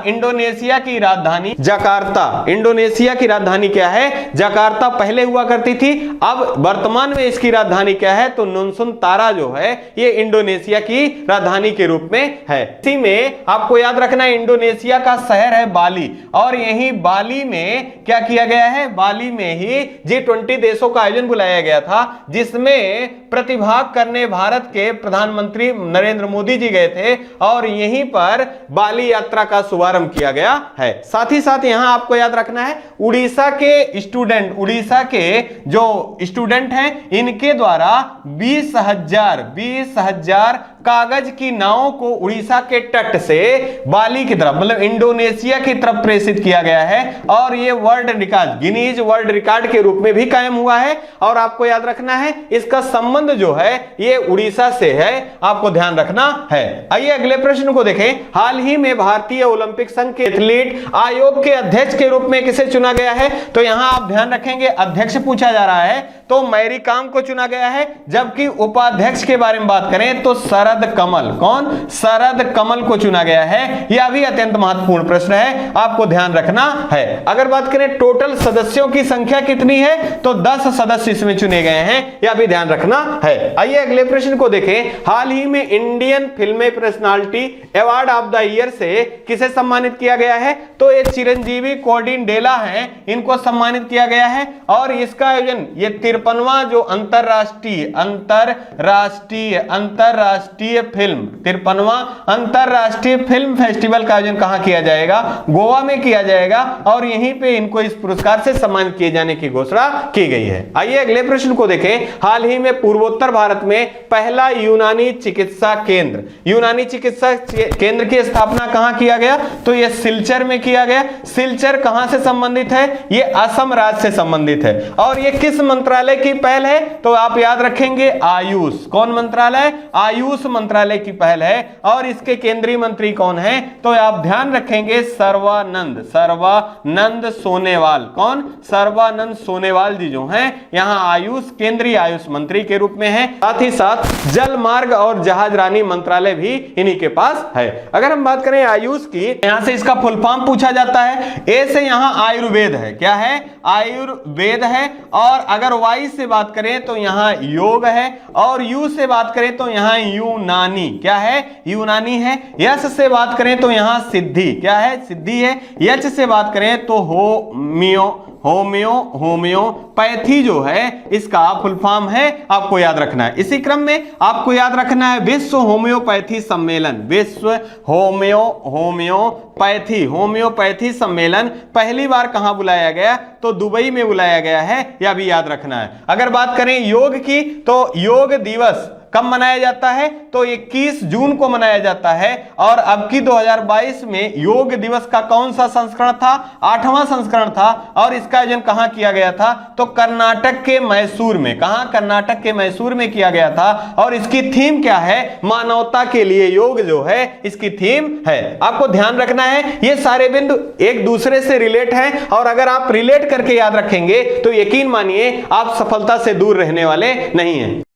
इंडोनेशिया की राजधानी जकार्ता, इंडोनेशिया की राजधानी क्या है? जकार्ता पहले हुआ करती थी, अब वर्तमान में इसकी राजधानी क्या है? तो नुनसुनतारा जो है ये इंडोनेशिया की राजधानी के रूप में है। इसी में आपको याद रखना है, इंडोनेशिया का शहर है बाली, और यही बाली में क्या किया गया है? बाली में ही G20 देशों का आयोजन बुलाया गया था, जिसमें प्रतिभाग करने भारत के प्रधानमंत्री नरेंद्र मोदी जी गए थे, और यहीं पर बाली यात्रा का शुभारंभ किया गया है। साथ ही साथ यहां आपको याद रखना है, उड़ीसा के जो स्टूडेंट हैं, इनके द्वारा 20,000 कागज की नावों को उड़ीसा के तट से बाली की तरफ, मतलब इंडोनेशिया की तरफ प्रेषित किया गया है, और ये world record, Guinness world record के रूप में भी कायम हुआ है। और आपको याद रखना है, इसका संबंध जो है ये उड़ीसा से है, आपको ध्यान रखना है। आइए अगले प्रश्न को देखें। हाल ही में भारतीय ओलंपिक संघ के एथलीट आयोग के अध्यक्ष के रूप में किसे चुना गया है? तो यहां आप ध्यान रखेंगे, अध्यक्ष पूछा जा रहा है तो मैरी कॉम को चुना गया है, जबकि उपाध्यक्ष के बारे में बात करें तो शरद कमल, कौन? शरद कमल को चुना गया है। यह भी अत्यंत महत्वपूर्ण प्रश्न है, आपको ध्यान रखना है। अगर बात करें टोटल सदस्यों की संख्या कितनी है, तो 10 सदस्य इसमें चुने गए हैं, यह भी ध्यान रखना है। आइए अगले प्रश्न को देखें। हाल ही में Indian film personality award of the year से किसे सम्मानित किया गया है? तो ये चिरंजीवी कोर्डिंडेला हैं, इनको सम्मानित किया गया है। और इसका आयोजन ये 53वां जो अंतरराष्ट्रीय 53वां अंतरराष्ट्रीय फिल्म फेस्टिवल का आयोजन कहां किया जाएगा? गोवा में किया जाएगा, और यहीं पे इनको इस पुरस्कार से सम्मानित किए जाने की घोषणा की गई है। आइए अगले प्रश्न को देखें। हाल ही में पूर्वोत्तर भारत में पहला यूनानी चिकित्सा केंद्र की स्थापना कहां किया गया? तो यह सिलचर में किया गया। सिलचर कहां से संबंधित है? यह असम राज्य से संबंधित है। और यह किस मंत्रालय की पहल है? तो आप याद रखेंगे आयुष। कौन मंत्रालय? आयुष मंत्रालय की पहल है। और इसके केंद्रीय मंत्री कौन है? तो आप ध्यान रखेंगे सर्वानंद सोनोवाल। कौन? सर्वानंद सोनोवाल जी जो हैं यहां आयुष केंद्रीय आयुष मंत्री के रूप में है। साथ ही साथ जल मार्ग और जहाजरानी मंत्रालय भी इन्हीं के पास है। अगर हम बात करें आयुष की, यहां से इसका फुल फॉर्म पूछा जाता है। ए से यहां आयुर्वेद है, क्या है? आयुर्वेद है। और अगर वाई से बात करें तो यहां योग है, और यू से बात करें तो यहां यूनानी, क्या है? यूनानी है। यश से बात करें तो यहां सिद्धि, क्या है? सिद्धि है। यच से बात करें तो होम्योपैथी जो है इसका फुल फॉर्म है, आपको याद रखना है। इसी क्रम में आपको याद रखना है विश्व होम्योपैथी सम्मेलन। विश्व होम्योपैथी सम्मेलन पहली बार कहां बुलाया गया? तो दुबई में बुलाया गया है, यह भी याद रखना है। अगर बात करें योग की, तो योग दिवस कब मनाया जाता है? तो 21 जून को मनाया जाता है। और अब की 2022 में योग दिवस का कौन सा संस्करण था? 8वां संस्करण था। और इसका आयोजन कहां किया गया था? तो कर्नाटक के मैसूर में। कहां? कर्नाटक के मैसूर में किया गया था। और इसकी थीम क्या है? मानवता के लिए योग जो है इसकी थीम है। आपको ध्यान रखना है, ये सारे बिंदु एक दूसरे से रिलेट हैं, और अगर आप रिलेट करके याद रखेंगे तो यकीन मानिए आप सफलता से दूर रहने वाले नहीं हैं।